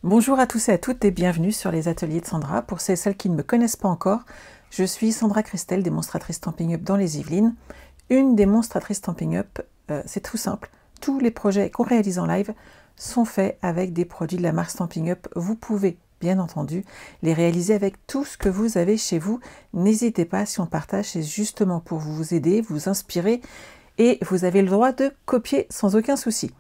Bonjour à tous et à toutes et bienvenue sur les ateliers de Sandra. Pour celles qui ne me connaissent pas encore, je suis Sandra Christel, démonstratrice Stampin' Up dans les Yvelines. Une démonstratrice Stampin' Up, c'est tout simple. Tous les projets qu'on réalise en live sont faits avec des produits de la marque Stampin' Up. Vous pouvez, bien entendu, les réaliser avec tout ce que vous avez chez vous. N'hésitez pas, si on partage, c'est justement pour vous aider, vous inspirer et vous avez le droit de copier sans aucun souci.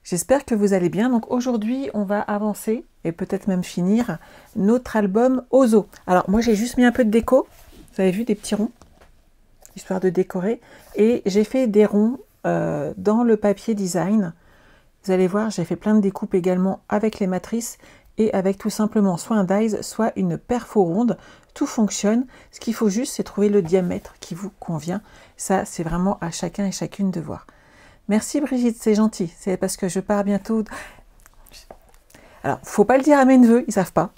J'espère que vous allez bien. Donc aujourd'hui, on va avancer et peut-être même finir notre album Ozo. Alors moi, j'ai juste mis un peu de déco. Vous avez vu, des petits ronds, histoire de décorer. Et j'ai fait des ronds dans le papier design. Vous allez voir, j'ai fait plein de découpes également avec les matrices et avec tout simplement soit un dies, soit une perfo ronde. Tout fonctionne. Ce qu'il faut juste, c'est trouver le diamètre qui vous convient. Ça, c'est vraiment à chacun et chacune de voir. Merci Brigitte, c'est gentil. C'est parce que je pars bientôt. Alors, faut pas le dire à mes neveux, ils savent pas.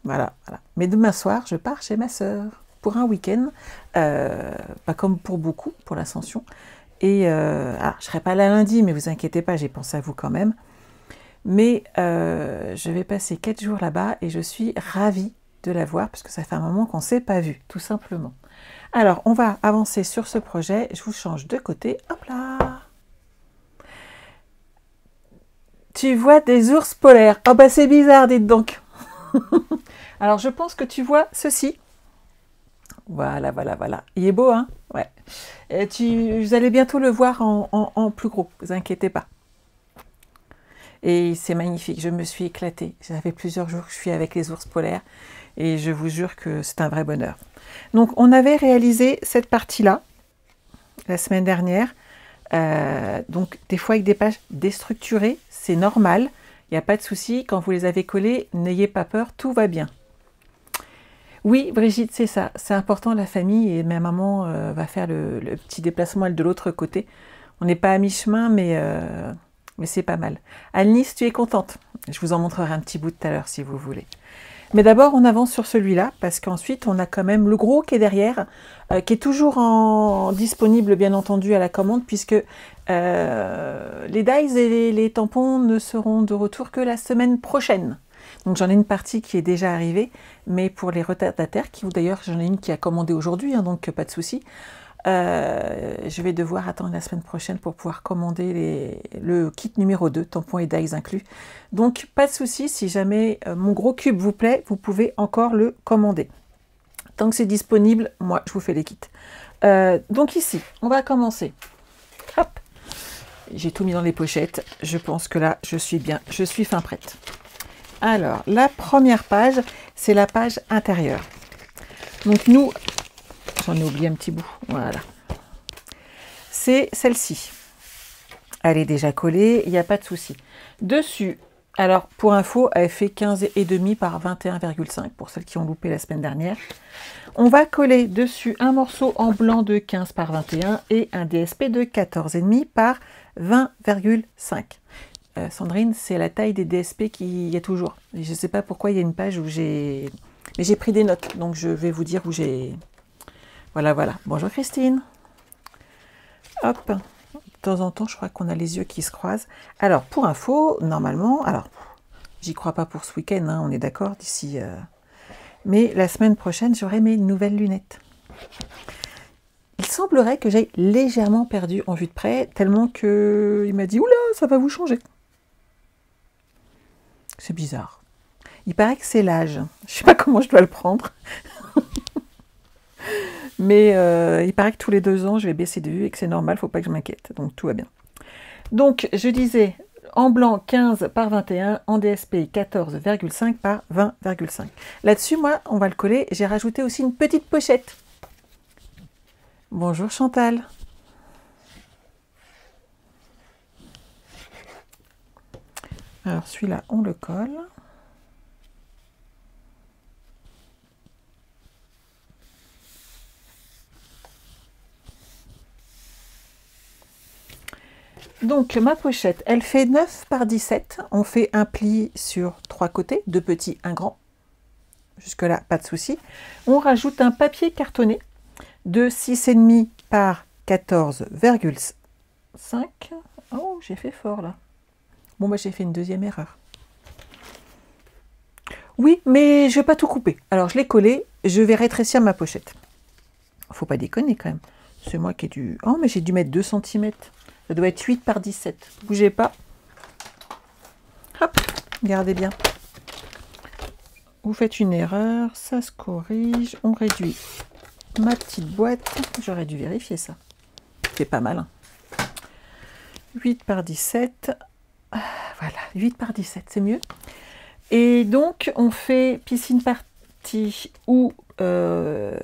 Voilà. Mais demain soir, je pars chez ma sœur pour un week-end, pas comme pour beaucoup, pour l'Ascension. Et alors, je serai pas là lundi, mais vous inquiétez pas, j'ai pensé à vous quand même. Mais je vais passer 4 jours là-bas et je suis ravie de la voir parce que ça fait un moment qu'on ne s'est pas vu, tout simplement. Alors, on va avancer sur ce projet. Je vous change de côté. Hop là! Tu vois des ours polaires. Oh bah c'est bizarre, dites donc. Alors je pense que tu vois ceci. Voilà. Il est beau, hein? Ouais. Et vous allez bientôt le voir en plus gros, vous inquiétez pas. Et c'est magnifique, je me suis éclatée. Ça fait plusieurs jours que je suis avec les ours polaires et je vous jure que c'est un vrai bonheur. Donc on avait réalisé cette partie-là la semaine dernière. Donc des fois avec des pages déstructurées, c'est normal, il n'y a pas de souci. Quand vous les avez collées, n'ayez pas peur, tout va bien. Oui, Brigitte, c'est ça, c'est important la famille et ma maman va faire le petit déplacement elle de l'autre côté. On n'est pas à mi-chemin, mais c'est pas mal. Alice, tu es contente? Je vous en montrerai un petit bout tout à l'heure si vous voulez. Mais d'abord, on avance sur celui-là, parce qu'ensuite, on a quand même le gros qui est derrière, qui est toujours disponible, bien entendu, à la commande, puisque les dies et les tampons ne seront de retour que la semaine prochaine. Donc, j'en ai une partie qui est déjà arrivée, mais pour les retardataires, d'ailleurs, j'en ai une qui a commandé aujourd'hui, hein, donc pas de souci. Je vais devoir attendre la semaine prochaine pour pouvoir commander le kit numéro 2, tampons et dies inclus. Donc pas de souci, si jamais mon gros cube vous plaît, vous pouvez encore le commander. Tant que c'est disponible, moi je vous fais les kits. Donc ici, on va commencer. Hop, j'ai tout mis dans les pochettes. Je pense que là, je suis bien, je suis fin prête. Alors, la première page, c'est la page intérieure. Donc nous, j'en ai oublié un petit bout, voilà. C'est celle-ci. Elle est déjà collée, il n'y a pas de souci. Dessus, alors pour info, elle fait 15,5 par 21,5 pour celles qui ont loupé la semaine dernière. On va coller dessus un morceau en blanc de 15 par 21 et un DSP de 14,5 par 20,5. Sandrine, c'est la taille des DSP qu'il y a toujours. Et je ne sais pas pourquoi il y a une page où j'ai... Mais j'ai pris des notes, donc je vais vous dire où j'ai... Voilà. Bonjour Christine. Hop. De temps en temps, je crois qu'on a les yeux qui se croisent. Alors, pour info, normalement... Alors, j'y crois pas pour ce week-end, hein, on est d'accord, d'ici... Mais la semaine prochaine, j'aurai mes nouvelles lunettes. Il semblerait que j'ai légèrement perdu en vue de près, tellement qu'il m'a dit « Oula, ça va vous changer !» C'est bizarre. Il paraît que c'est l'âge. Je sais pas comment je dois le prendre. Mais il paraît que tous les 2 ans, je vais baisser de vue et que c'est normal, il ne faut pas que je m'inquiète. Donc, tout va bien. Donc, je disais, en blanc, 15 par 21, en DSP, 14,5 par 20,5. Là-dessus, moi, on va le coller. J'ai rajouté aussi une petite pochette. Bonjour Chantal. Alors, celui-là, on le colle. Donc ma pochette, elle fait 9 par 17. On fait un pli sur 3 côtés, 2 petits, 1 grand. Jusque là, pas de souci. On rajoute un papier cartonné de 6,5 par 14,5. Oh, j'ai fait fort là. Bon, bah j'ai fait une deuxième erreur. Oui, mais je ne vais pas tout couper. Alors, je l'ai collé, je vais rétrécir ma pochette. Faut pas déconner quand même. C'est moi qui ai dû... Oh, mais j'ai dû mettre 2 cm. Ça doit être 8 par 17. Bougez pas. Hop, regardez bien. Vous faites une erreur, ça se corrige. On réduit ma petite boîte. J'aurais dû vérifier ça. C'est pas mal. Hein. 8 par 17. Voilà, 8 par 17, c'est mieux. Et donc, on fait piscine party ou... voilà,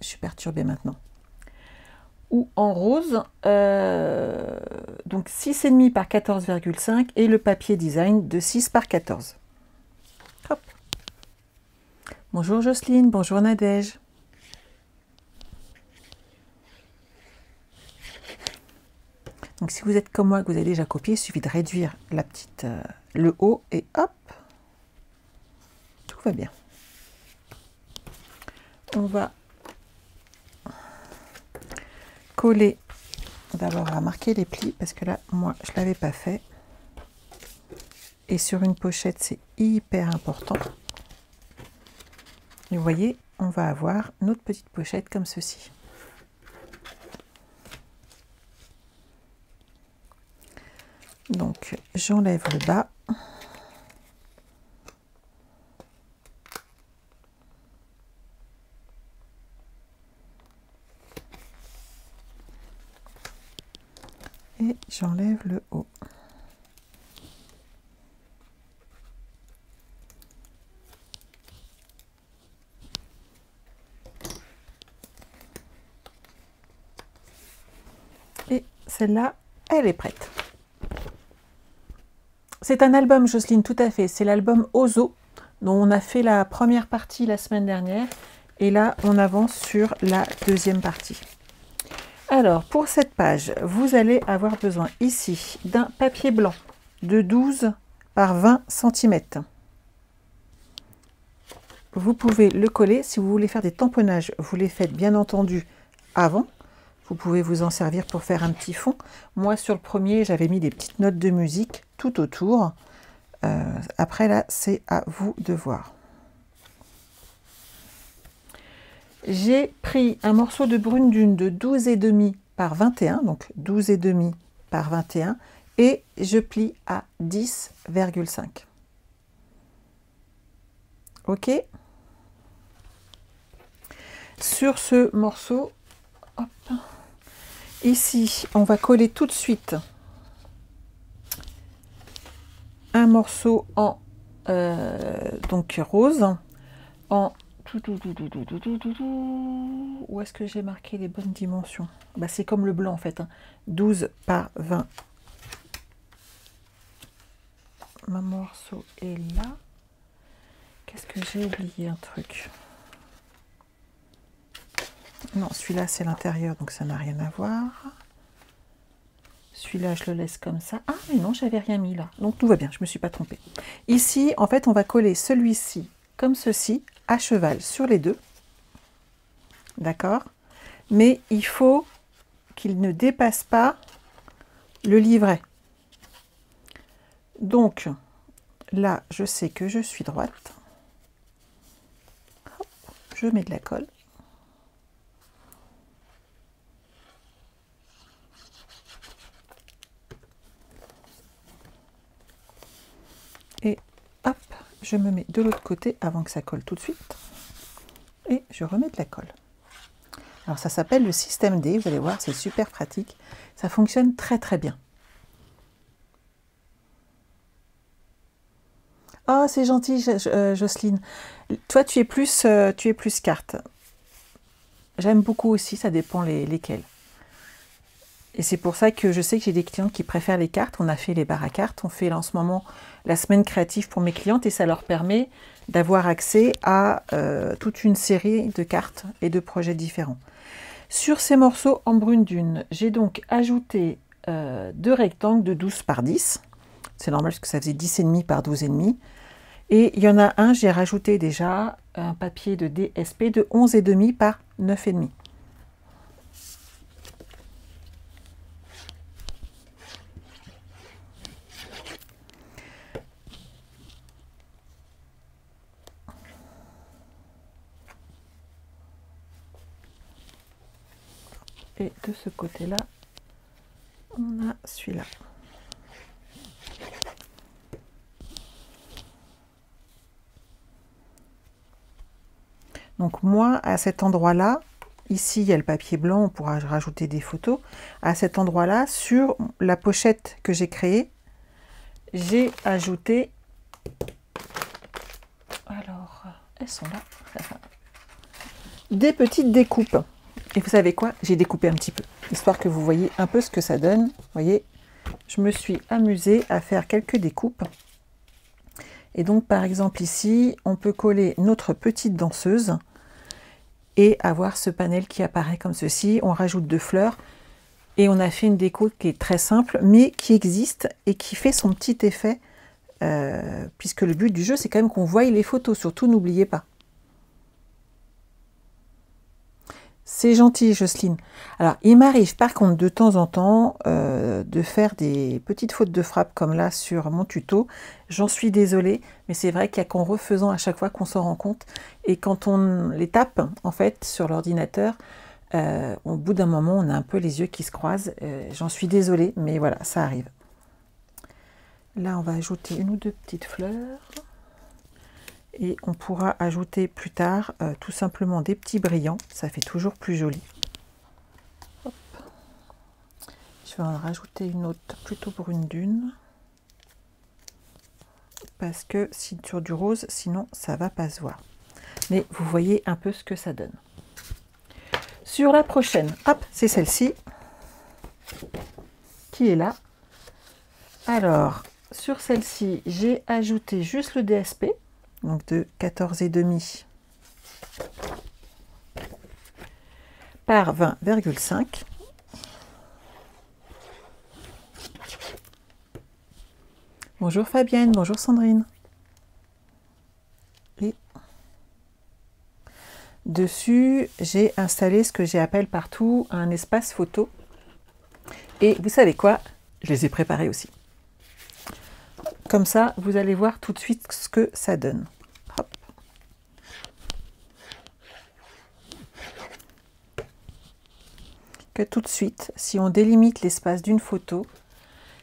je suis perturbée maintenant. Ou en rose, donc 6,5 par 14,5 et le papier design de 6 par 14. Hop. Bonjour Jocelyne, bonjour Nadège. Donc si vous êtes comme moi, que vous avez déjà copié, il suffit de réduire la petite, le haut et hop, tout va bien. On va coller, d'abord on va marquer les plis parce que là, moi, je ne l'avais pas fait. Et sur une pochette, c'est hyper important. Et vous voyez, on va avoir notre petite pochette comme ceci. Donc, j'enlève le bas. Et j'enlève le haut. Et celle-là, elle est prête. C'est un album, Jocelyne, tout à fait. C'est l'album Ozo, dont on a fait la première partie la semaine dernière. Et là, on avance sur la deuxième partie. Alors, pour cette page, vous allez avoir besoin ici d'un papier blanc de 12 par 20 cm. Vous pouvez le coller. Si vous voulez faire des tamponnages, vous les faites bien entendu avant. Vous pouvez vous en servir pour faire un petit fond. Moi, sur le premier, j'avais mis des petites notes de musique tout autour. Après, là, c'est à vous de voir. J'ai pris un morceau de brune dune de 12,5 par 21, donc 12,5 par 21, et je plie à 10,5. Ok. Sur ce morceau, hop, ici, on va coller tout de suite un morceau en donc rose, en où est-ce que j'ai marqué les bonnes dimensions? Bah, c'est comme le blanc en fait, hein. 12 par 20. Mon morceau est là. Qu'est-ce que j'ai oublié un truc? Non, celui-là c'est l'intérieur, donc ça n'a rien à voir. Celui-là, je le laisse comme ça. Ah, mais non, j'avais rien mis là. Donc tout va bien, je ne me suis pas trompée. Ici, en fait, on va coller celui-ci comme ceci, à cheval sur les deux. D'accord? Mais il faut qu'il ne dépasse pas le livret. Donc, là, je sais que je suis droite. Hop, je mets de la colle. Et hop, je me mets de l'autre côté avant que ça colle tout de suite. Et je remets de la colle. Alors ça s'appelle le système D, vous allez voir, c'est super pratique. Ça fonctionne très très bien. Oh, c'est gentil, Jocelyne. Toi, tu es plus carte. J'aime beaucoup aussi, ça dépend lesquels. Et c'est pour ça que je sais que j'ai des clients qui préfèrent les cartes. On a fait les barres à cartes. On fait là, en ce moment la semaine créative pour mes clientes et ça leur permet d'avoir accès à toute une série de cartes et de projets différents. Sur ces morceaux en brune dune, j'ai donc ajouté 2 rectangles de 12 par 10. C'est normal parce que ça faisait 10,5 par 12,5. Et il y en a un, j'ai rajouté déjà un papier de DSP de 11,5 par 9,5. Et de ce côté-là, on a celui-là. Donc moi, à cet endroit-là, ici, il y a le papier blanc, on pourra rajouter des photos. À cet endroit-là, sur la pochette que j'ai créée, j'ai ajouté... Alors, elles sont là. Des petites découpes. Et vous savez quoi? J'ai découpé un petit peu, histoire que vous voyez un peu ce que ça donne. Vous voyez, je me suis amusée à faire quelques découpes. Et donc, par exemple, ici, on peut coller notre petite danseuse et avoir ce panel qui apparaît comme ceci. On rajoute 2 fleurs et on a fait une déco qui est très simple, mais qui existe et qui fait son petit effet, puisque le but du jeu, c'est quand même qu'on voie les photos. Surtout, n'oubliez pas. C'est gentil, Jocelyne. Alors, il m'arrive par contre de temps en temps de faire des petites fautes de frappe comme là sur mon tuto. J'en suis désolée, mais c'est vrai qu'il n'y a qu'en refaisant à chaque fois qu'on s'en rend compte. Et quand on les tape, en fait, sur l'ordinateur, au bout d'un moment, on a un peu les yeux qui se croisent. J'en suis désolée, mais voilà, ça arrive. Là, on va ajouter 1 ou 2 petites fleurs. Et on pourra ajouter plus tard tout simplement des petits brillants. Ça fait toujours plus joli. Hop. Je vais en rajouter une autre plutôt pour une dune. Parce que si sur du rose, sinon ça va pas se voir. Mais vous voyez un peu ce que ça donne. Sur la prochaine, hop, c'est celle-ci qui est là. Alors, sur celle-ci, j'ai ajouté juste le DSP. Donc de 14,5 par 20,5. Bonjour Fabienne, bonjour Sandrine. Et dessus, j'ai installé ce que j'appelle partout un espace photo. Et vous savez quoi? Je les ai préparés aussi. Comme ça, vous allez voir tout de suite ce que ça donne. Hop. Que tout de suite, si on délimite l'espace d'une photo,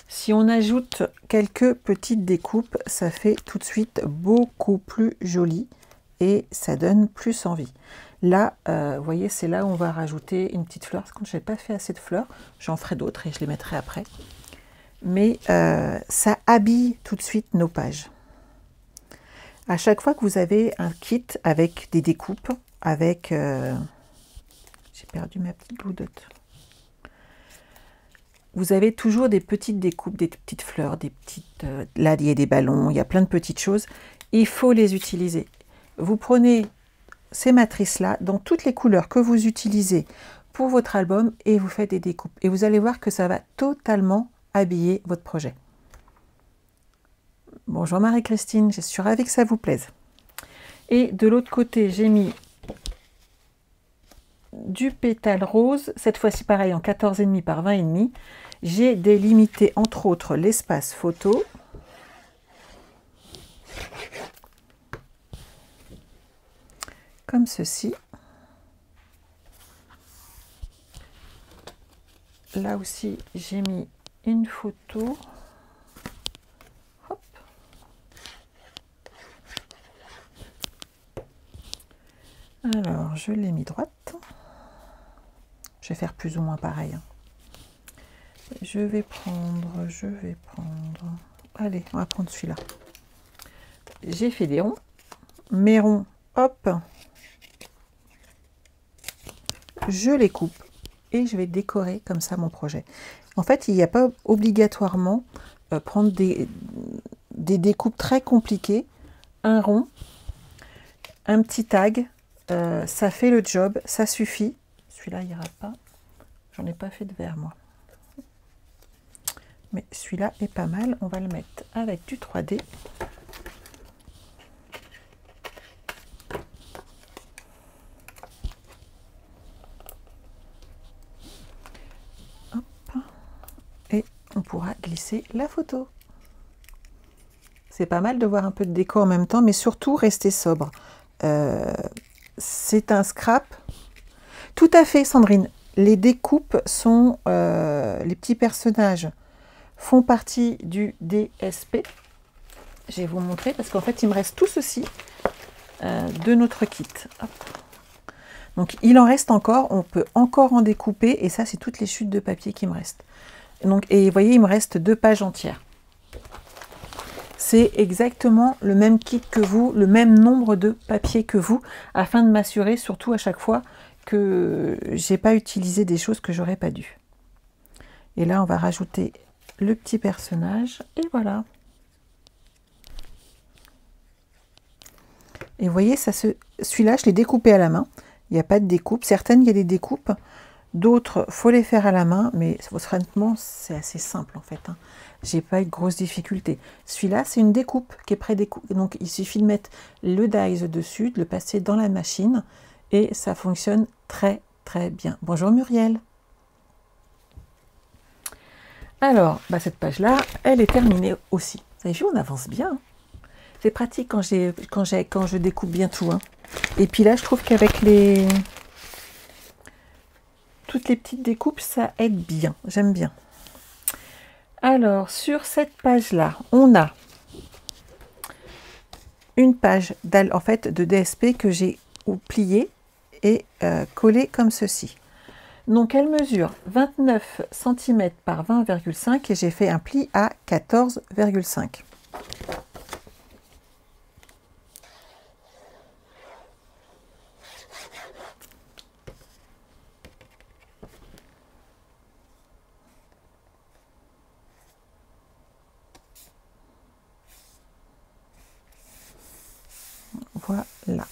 si on ajoute quelques petites découpes, ça fait tout de suite beaucoup plus joli et ça donne plus envie. Là, vous voyez, c'est là où on va rajouter une petite fleur. Parce que je n'ai pas fait assez de fleurs, j'en ferai d'autres et je les mettrai après. Mais ça habille tout de suite nos pages. À chaque fois que vous avez un kit avec des découpes, avec... j'ai perdu ma petite bloudotte. Vous avez toujours des petites découpes, des petites fleurs, des petites... là, il y a des ballons, il y a plein de petites choses. Il faut les utiliser. Vous prenez ces matrices-là, dans toutes les couleurs que vous utilisez pour votre album, et vous faites des découpes. Et vous allez voir que ça va totalement habiller votre projet. Bonjour Marie-Christine, je suis ravie que ça vous plaise. Et de l'autre côté, j'ai mis du pétale rose, cette fois-ci pareil en 14,5 par 20,5. J'ai délimité entre autres l'espace photo. Comme ceci. Là aussi, j'ai mis une photo. Hop. Alors, je l'ai mis droite. Je vais faire plus ou moins pareil. Je vais prendre... Allez, on va prendre celui-là. J'ai fait des ronds. Mes ronds, hop. Je les coupe. Et je vais décorer comme ça mon projet. En fait, il n'y a pas obligatoirement prendre des découpes très compliquées. Un rond, un petit tag, ça fait le job, ça suffit. Celui-là, il n'ira pas. J'en ai pas fait de vert, moi. Mais celui-là est pas mal. On va le mettre avec du 3D. Et on pourra glisser la photo. C'est pas mal de voir un peu de déco en même temps, mais surtout rester sobre. C'est un scrap. Tout à fait, Sandrine. les découpes sont, les petits personnages font partie du DSP. Je vais vous montrer parce qu'en fait, il me reste tout ceci de notre kit. Hop. Donc, il en reste encore. On peut encore en découper. Et ça, c'est toutes les chutes de papier qui me restent. Donc, et vous voyez, il me reste 2 pages entières. C'est exactement le même kit que vous, le même nombre de papiers que vous, afin de m'assurer, surtout à chaque fois, que j'ai pas utilisé des choses que j'aurais pas dû. Et là, on va rajouter le petit personnage. Et voilà. Et vous voyez, celui-là, je l'ai découpé à la main. Il n'y a pas de découpe. Certaines, il y a des découpes. D'autres, il faut les faire à la main. Mais honnêtement, c'est assez simple en fait. Hein. J'ai pas eu de grosses difficultés. Celui-là, c'est une découpe qui est pré-découpe. Donc, il suffit de mettre le dies dessus, de le passer dans la machine. Et ça fonctionne très, très bien. Bonjour Muriel. Alors, bah, cette page-là, elle est terminée aussi. Vous avez vu, on avance bien. C'est pratique quand je découpe bien tout. Hein. Et puis là, je trouve qu'avec toutes les petites découpes, ça aide bien. J'aime bien. Alors, sur cette page-là, on a une page en fait, de DSP que j'ai pliée et collée comme ceci. Donc, elle mesure 29 cm par 20,5 et j'ai fait un pli à 14,5. Voilà.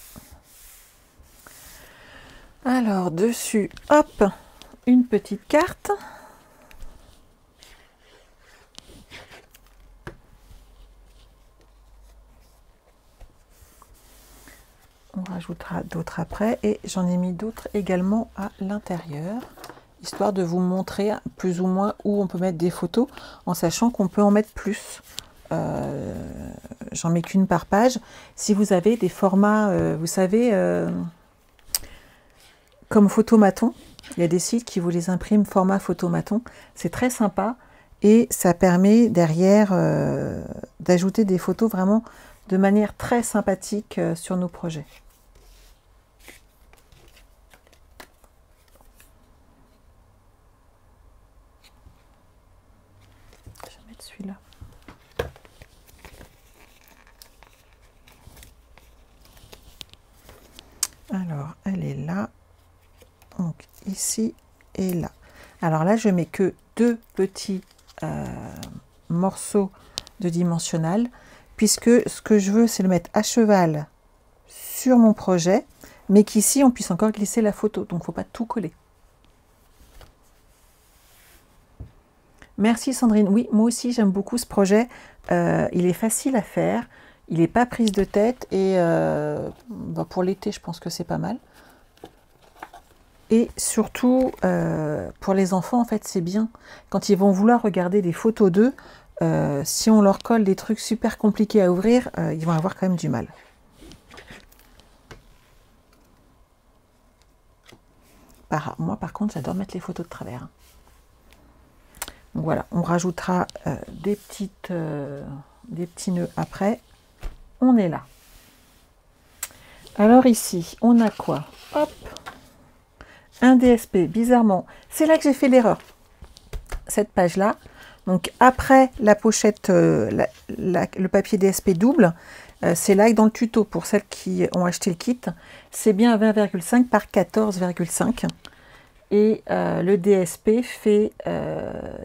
Alors, dessus, hop, une petite carte. On rajoutera d'autres après et j'en ai mis d'autres également à l'intérieur, histoire de vous montrer plus ou moins où on peut mettre des photos, en sachant qu'on peut en mettre plus. J'en mets qu'une par page. Si vous avez des formats, vous savez, comme Photomaton, il y a des sites qui vous les impriment format Photomaton. C'est très sympa et ça permet derrière d'ajouter des photos vraiment de manière très sympathique sur nos projets. Je vais mettre celui-là. Alors, elle est là. Donc, ici et là. Alors là, je mets que 2 petits morceaux de dimensionnal, puisque ce que je veux, c'est le mettre à cheval sur mon projet, mais qu'ici, on puisse encore glisser la photo. Donc, il ne faut pas tout coller. Merci Sandrine. Oui, moi aussi, j'aime beaucoup ce projet. Il est facile à faire. Il n'est pas prise de tête. Et pour l'été, je pense que c'est pas mal. Et surtout, pour les enfants, en fait, c'est bien. Quand ils vont vouloir regarder des photos d'eux, si on leur colle des trucs super compliqués à ouvrir, ils vont avoir quand même du mal. Moi, par contre, j'adore mettre les photos de travers. Donc voilà, on rajoutera des petits nœuds après. On est là. Alors ici, on a quoi? Hop, un DSP, bizarrement. C'est là que j'ai fait l'erreur. Cette page-là. Donc après la pochette, le papier DSP double, c'est là que dans le tuto, pour celles qui ont acheté le kit, c'est bien 20,5 par 14,5. Et le DSP fait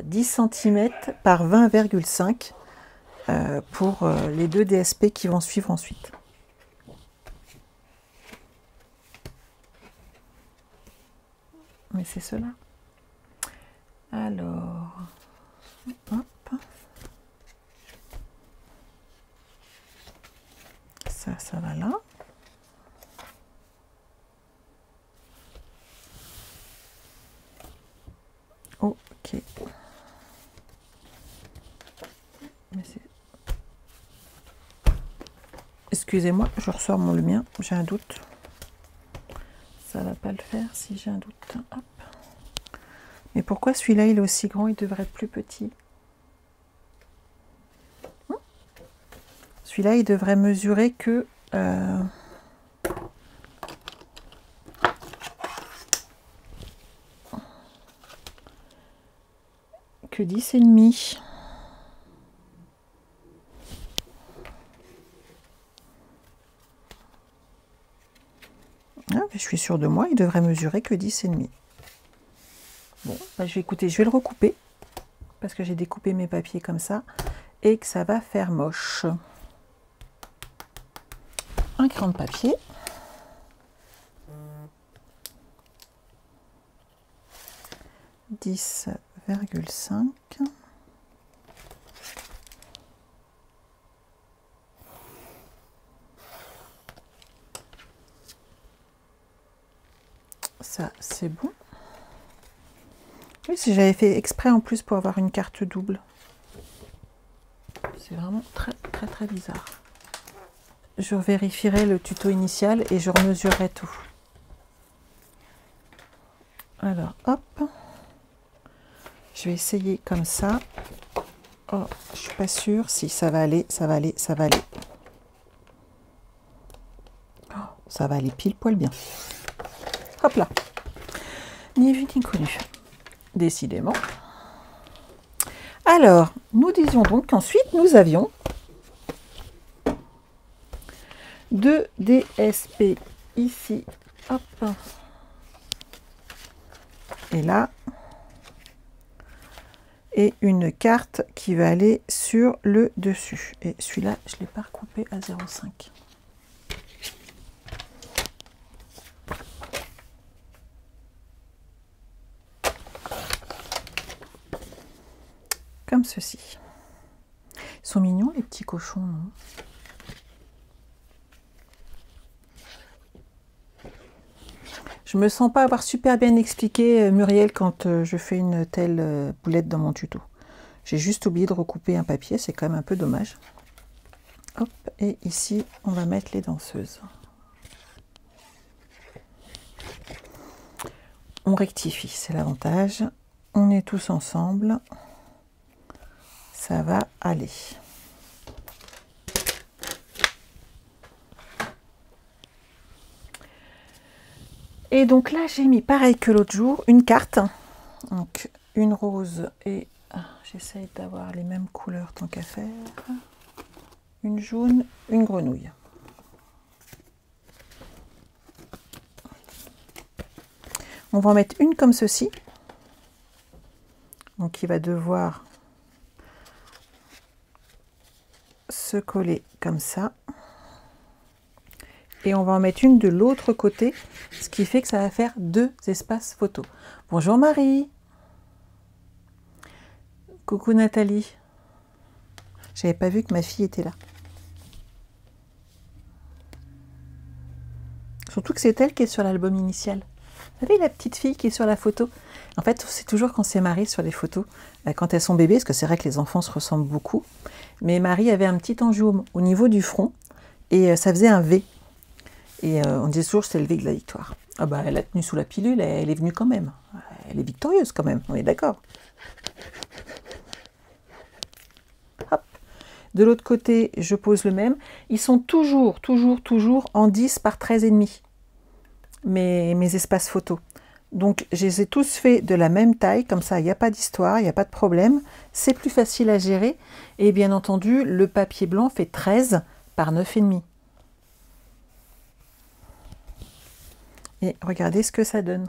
10 cm par 20,5 pour les 2 DSP qui vont suivre ensuite. Mais c'est cela. Alors, hop. Ça va là. Ok. Excusez-moi, je ressors le mien, j'ai un doute. Ça va pas le faire si j'ai un doute. Hop. Mais pourquoi celui-là, il est aussi grand? Il devrait être plus petit. Celui-là, il devrait mesurer que 10,5. Ah, je suis sûre de moi, il devrait mesurer que 10,5. Bon, bah, je vais le recouper parce que j'ai découpé mes papiers comme ça et que ça va faire moche. Un crayon de papier. « 10,5 ». Ça, c'est bon. Oui, si j'avais fait exprès en plus pour avoir une carte double. C'est vraiment très, très, très bizarre. Je vérifierai le tuto initial et je remesurerai tout. Alors, hop. Je vais essayer comme ça. Oh, je suis pas sûre. Si, ça va aller, ça va aller, ça va aller. Oh, ça va aller pile poil bien. Hop là. Ni vu ni connu. Décidément. Alors, nous disions donc qu'ensuite, nous avions 2 DSP ici. Hop. Et là. Et une carte qui va aller sur le dessus. Et celui-là, je ne l'ai pas recoupé à 0,5. Comme ceci. Ils sont mignons, les petits cochons, non? Je me sens pas avoir super bien expliqué, Muriel, quand je fais une telle boulette dans mon tuto. J'ai juste oublié de recouper un papier, c'est quand même un peu dommage. Hop, et ici, on va mettre les danseuses. On rectifie, c'est l'avantage. On est tous ensemble. Ça va aller. Et donc là, j'ai mis, pareil que l'autre jour, une carte. Donc, une rose et... j'essaye d'avoir les mêmes couleurs tant qu'à faire. Une jaune, une grenouille. On va en mettre une comme ceci. Donc, il va devoir se coller comme ça. Et on va en mettre une de l'autre côté, ce qui fait que ça va faire 2 espaces photos. Bonjour Marie. Coucou Nathalie. J'avais pas vu que ma fille était là. Surtout que c'est elle qui est sur l'album initial. Vous savez, la petite fille qui est sur la photo. En fait, c'est toujours quand c'est Marie sur les photos, quand elles sont bébés, parce que c'est vrai que les enfants se ressemblent beaucoup. Mais Marie avait un petit angiome au niveau du front et ça faisait un V. Et on disait toujours que c'était le V de la victoire. Ah bah, elle a tenu sous la pilule, elle est venue quand même. Elle est victorieuse quand même, on est d'accord. Hop. De l'autre côté, je pose le même. Ils sont toujours en 10 par 13,5. Mes espaces photos. Donc, je les ai tous faits de la même taille, comme ça, il n'y a pas d'histoire, il n'y a pas de problème. C'est plus facile à gérer. Et bien entendu, le papier blanc fait 13 par 9,5. Et regardez ce que ça donne.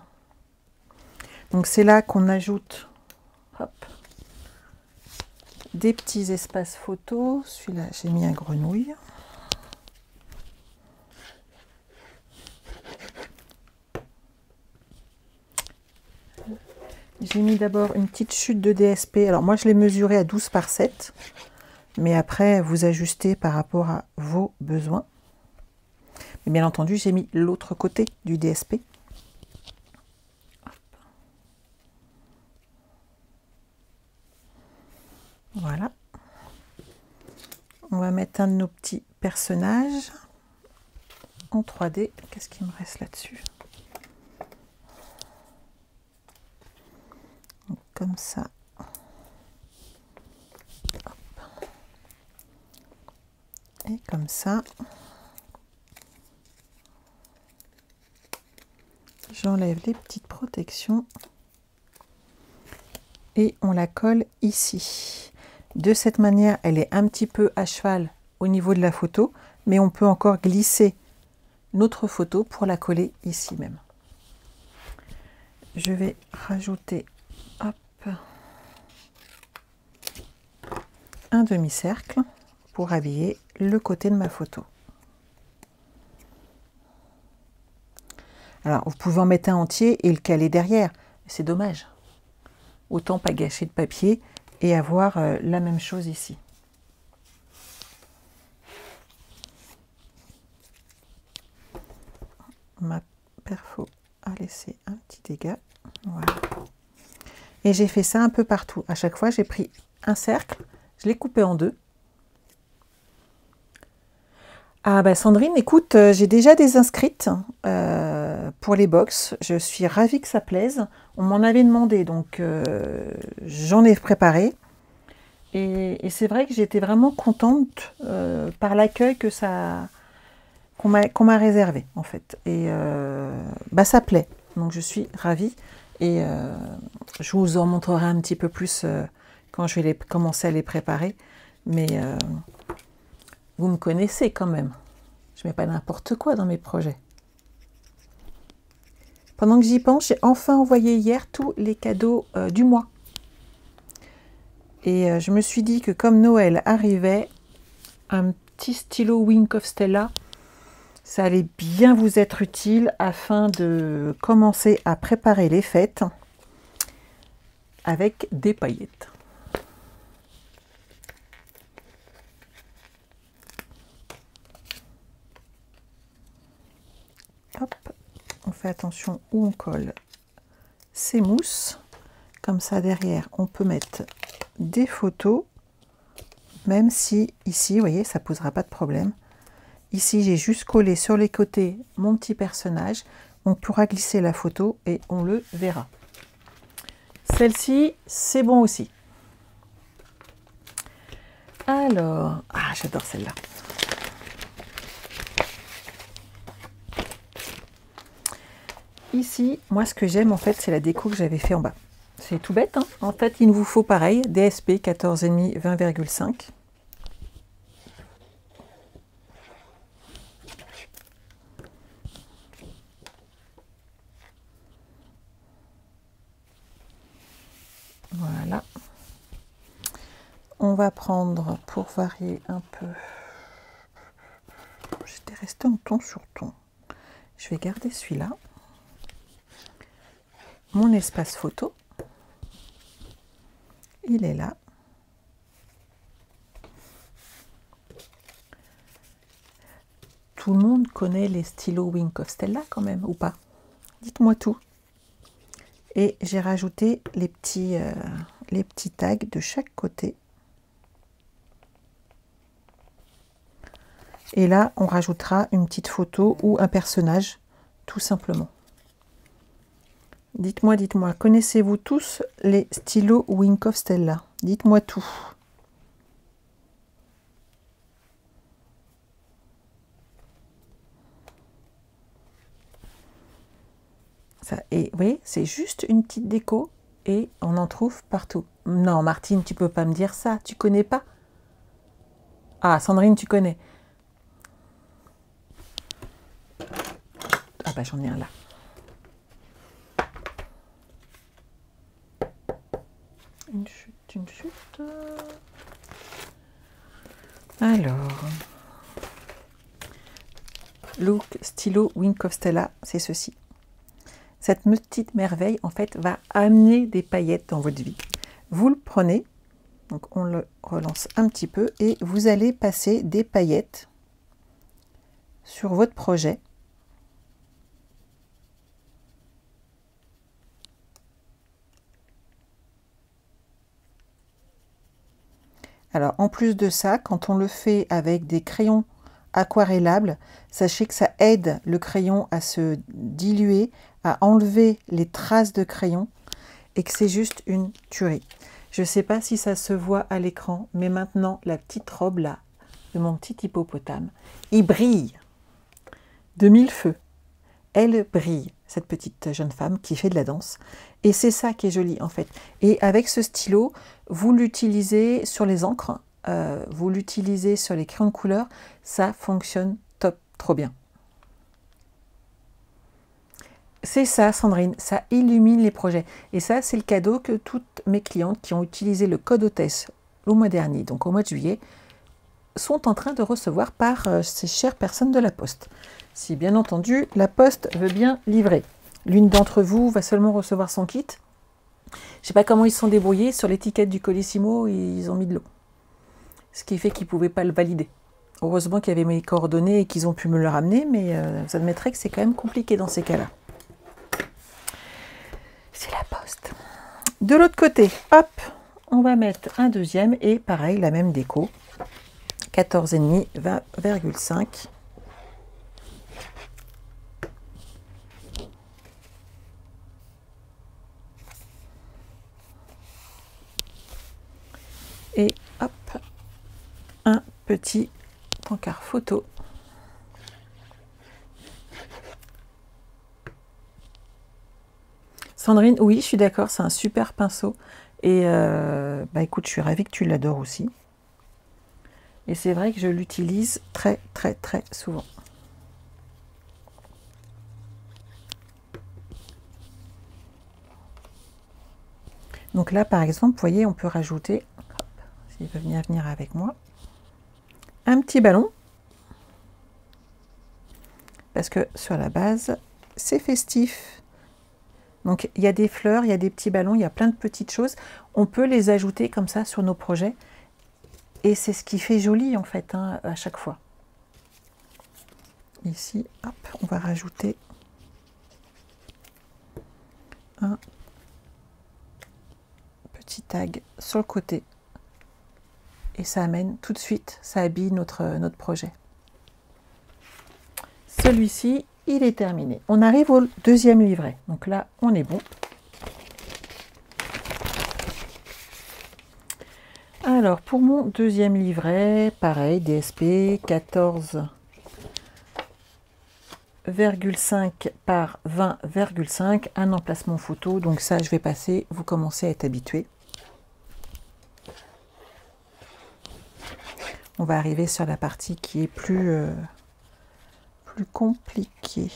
Donc c'est là qu'on ajoute hop, des petits espaces photos. Celui-là, j'ai mis un grenouille. J'ai mis d'abord une petite chute de DSP. Alors moi, je l'ai mesuré à 12 par 7. Mais après, vous ajustez par rapport à vos besoins. Mais bien entendu, j'ai mis l'autre côté du DSP. Voilà. On va mettre un de nos petits personnages en 3D. Qu'est-ce qu'il me reste là-dessus? comme ça. Et comme ça. J'enlève les petites protections. Et on la colle ici. De cette manière, elle est un petit peu à cheval au niveau de la photo, mais on peut encore glisser notre photo pour la coller ici même. Je vais rajouter hop, un demi-cercle pour habiller le côté de ma photo. Alors, vous pouvez en mettre un entier et le caler derrière. C'est dommage. Autant pas gâcher de papier et avoir la même chose ici. Ma perfo a laissé un petit dégât. Voilà. Et j'ai fait ça un peu partout. À chaque fois, j'ai pris un cercle, je l'ai coupé en deux. Ah bah Sandrine, écoute, j'ai déjà des inscrites pour les box. Je suis ravie que ça plaise. On m'en avait demandé, donc j'en ai préparé. Et c'est vrai que j'étais vraiment contente par l'accueil que qu'on m'a réservé en fait. Et bah ça plaît, donc je suis ravie. Et je vous en montrerai un petit peu plus quand je vais commencer à les préparer. Mais vous me connaissez quand même. Je ne mets pas n'importe quoi dans mes projets. Pendant que j'y pense, j'ai enfin envoyé hier tous les cadeaux du mois. Et je me suis dit que comme Noël arrivait, un petit stylo Wink of Stella, ça allait bien vous être utile afin de commencer à préparer les fêtes avec des paillettes. Hop, on fait attention où on colle ces mousses. Comme ça, derrière, on peut mettre des photos, même si ici, vous voyez, ça ne posera pas de problème. Ici, j'ai juste collé sur les côtés mon petit personnage. On pourra glisser la photo et on le verra. Celle-ci, c'est bon aussi. Alors, ah, j'adore celle-là. Ici, moi, ce que j'aime, en fait, c'est la déco que j'avais fait en bas. C'est tout bête, hein. En fait, il nous faut pareil, DSP 14,5 20,5. Voilà. On va prendre, pour varier un peu, j'étais restée en ton sur ton. Je vais garder celui-là. Mon espace photo. Il est là. Tout le monde connaît les stylos Wink of Stella quand même, ou pas? Dites-moi tout. Et j'ai rajouté les petits tags de chaque côté. Et là, on rajoutera une petite photo ou un personnage, tout simplement. Dites-moi, connaissez-vous tous les stylos Wink of Stella? Dites-moi tout. Ça, et vous voyez, c'est juste une petite déco et on en trouve partout. Non, Martine, tu peux pas me dire ça, tu connais pas? Ah, Sandrine, tu connais. Ah bah j'en ai un là. Une chute. Alors, look stylo Wink of Stella, c'est ceci. Cette petite merveille, en fait, va amener des paillettes dans votre vie. Vous le prenez, donc on le relance un petit peu, et vous allez passer des paillettes sur votre projet. Alors, en plus de ça, quand on le fait avec des crayons aquarellables, sachez que ça aide le crayon à se diluer, à enlever les traces de crayon. et que c'est juste une tuerie. Je ne sais pas si ça se voit à l'écran, mais maintenant, la petite robe là, de mon petit hippopotame, il brille de mille feux. Elle brille, cette petite jeune femme qui fait de la danse. Et c'est ça qui est joli en fait. Et avec ce stylo, vous l'utilisez sur les encres, vous l'utilisez sur les crayons de couleur, ça fonctionne top, trop bien. C'est ça, Sandrine, ça illumine les projets. Et ça, c'est le cadeau que toutes mes clientes qui ont utilisé le code hôtesse au mois dernier, donc au mois de juillet, sont en train de recevoir par ces chères personnes de la Poste. Si, bien entendu, la Poste veut bien livrer. L'une d'entre vous va seulement recevoir son kit. Je ne sais pas comment ils se sont débrouillés. Sur l'étiquette du Colissimo, ils ont mis de l'eau. Ce qui fait qu'ils ne pouvaient pas le valider. Heureusement qu'il y avait mes coordonnées et qu'ils ont pu me le ramener, mais vous admettrez que c'est quand même compliqué dans ces cas-là. C'est la Poste. De l'autre côté, hop, on va mettre un deuxième et pareil, la même déco. 14,5, 20,5. Et hop, un petit pancart photo. Sandrine, oui, je suis d'accord, c'est un super pinceau. Et bah écoute, je suis ravie que tu l'adores aussi. Et c'est vrai que je l'utilise très, très, très souvent. Donc là, par exemple, vous voyez, on peut rajouter, s'il veut venir avec moi, un petit ballon. Parce que sur la base, c'est festif. Donc il y a des fleurs, il y a des petits ballons, il y a plein de petites choses. On peut les ajouter comme ça sur nos projets. Et c'est ce qui fait joli en fait, hein, à chaque fois. Ici, hop, on va rajouter un petit tag sur le côté. Et ça amène tout de suite, ça habille notre projet. Celui-ci, il est terminé. On arrive au deuxième livret. Donc là, on est bon. Alors, pour mon deuxième livret, pareil, DSP 14,5 par 20,5, un emplacement photo. Donc ça, je vais passer, vous commencez à être habitué. On va arriver sur la partie qui est plus compliquée.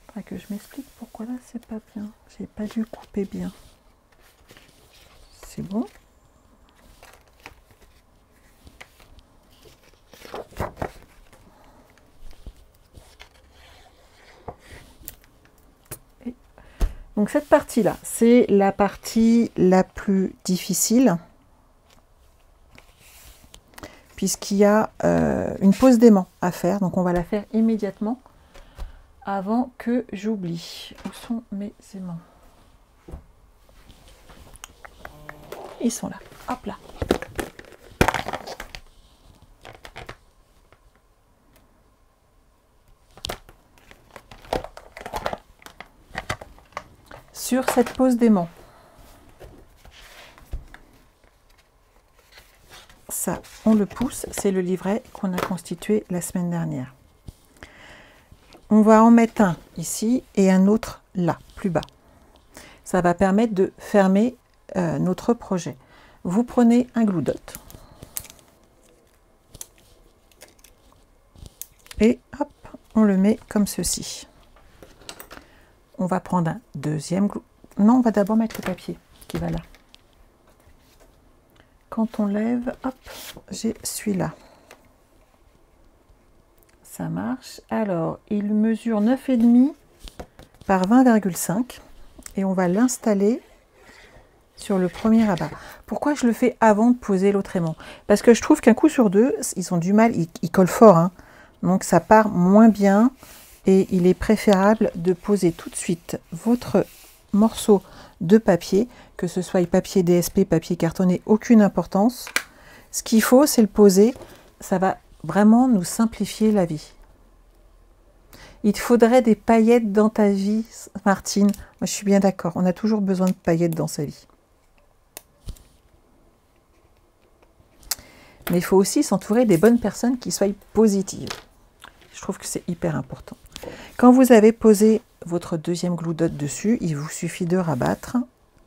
Faudrait que je m'explique pourquoi là c'est pas bien. J'ai pas dû couper bien. C'est bon. Et donc cette partie-là, c'est la partie la plus difficile, puisqu'il y a une pose d'aimant à faire. Donc on va la faire immédiatement avant que j'oublie. Où sont mes aimants? Ils sont là. Hop là. Sur cette pose d'aimant, ça, on le pousse, c'est le livret qu'on a constitué la semaine dernière. On va en mettre un ici et un autre là, plus bas. Ça va permettre de fermer notre projet. Vous prenez un glue dot et hop, on le met comme ceci. On va prendre un deuxième glue. Non, on va d'abord mettre le papier qui va là. Quand on lève, hop, j'ai celui-là. Ça marche. Alors, il mesure 9,5 par 20,5 et on va l'installer sur le premier abat. Pourquoi je le fais avant de poser l'autre aimant? Parce que je trouve qu'un coup sur deux, ils ont du mal, ils collent fort, hein, donc ça part moins bien et il est préférable de poser tout de suite votre morceau de papier, que ce soit papier DSP, papier cartonné, aucune importance. Ce qu'il faut, c'est le poser. Ça va vraiment nous simplifier la vie. Il te faudrait des paillettes dans ta vie, Martine. Moi, je suis bien d'accord. On a toujours besoin de paillettes dans sa vie. Mais il faut aussi s'entourer des bonnes personnes qui soient positives. Je trouve que c'est hyper important. Quand vous avez posé votre deuxième glue dot dessus, il vous suffit de rabattre.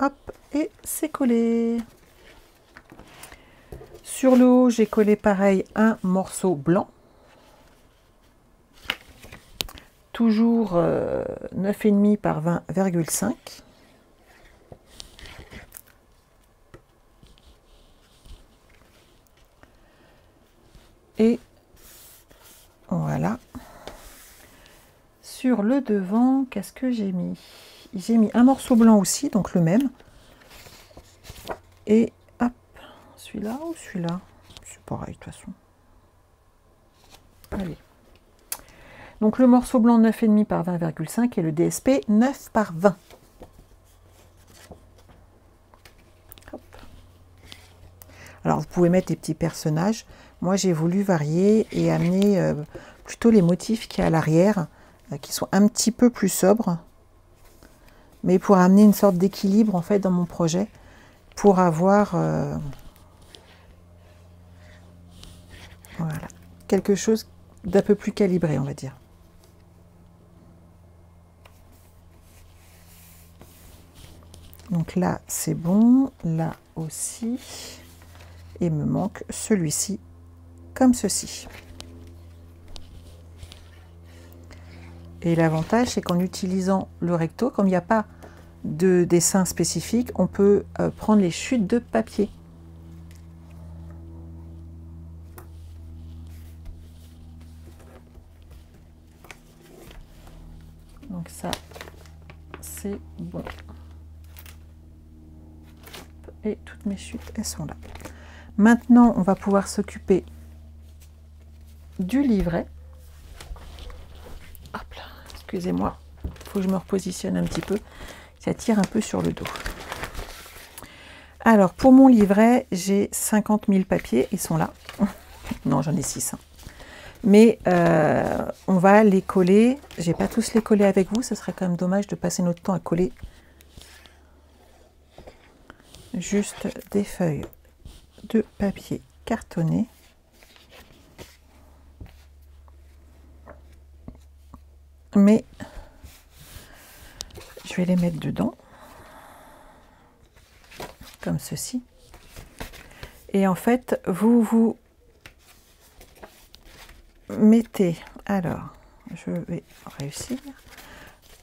Hop, et c'est collé. Sur le haut, j'ai collé pareil un morceau blanc. Toujours 9,5 par 20,5. Et voilà. Sur le devant, qu'est-ce que j'ai mis? J'ai mis un morceau blanc aussi, donc le même. Et hop, celui-là ou celui-là? C'est pareil de toute façon. Allez. Donc le morceau blanc 9,5 par 20,5 et le DSP 9 par 20. Hop. Alors vous pouvez mettre des petits personnages. Moi j'ai voulu varier et amener plutôt les motifs qui y a à l'arrière, qui sont un petit peu plus sobres, mais pour amener une sorte d'équilibre en fait dans mon projet, pour avoir voilà, quelque chose d'un peu plus calibré, on va dire. Donc là, c'est bon, là aussi. Et me manque celui-ci, comme ceci. Et l'avantage, c'est qu'en utilisant le recto, comme il n'y a pas de dessin spécifique, on peut prendre les chutes de papier. Donc ça, c'est bon. Et toutes mes chutes, elles sont là. Maintenant, on va pouvoir s'occuper du livret. Hop là, excusez-moi, il faut que je me repositionne un petit peu. Ça tire un peu sur le dos. Alors, pour mon livret, j'ai 50 000 papiers. Ils sont là. Non, j'en ai 600. Mais on va les coller. Je n'ai pas tous les collés avec vous. Ce serait quand même dommage de passer notre temps à coller juste des feuilles de papier cartonné. Mais je vais les mettre dedans, comme ceci. Et en fait, vous mettez, alors, je vais réussir,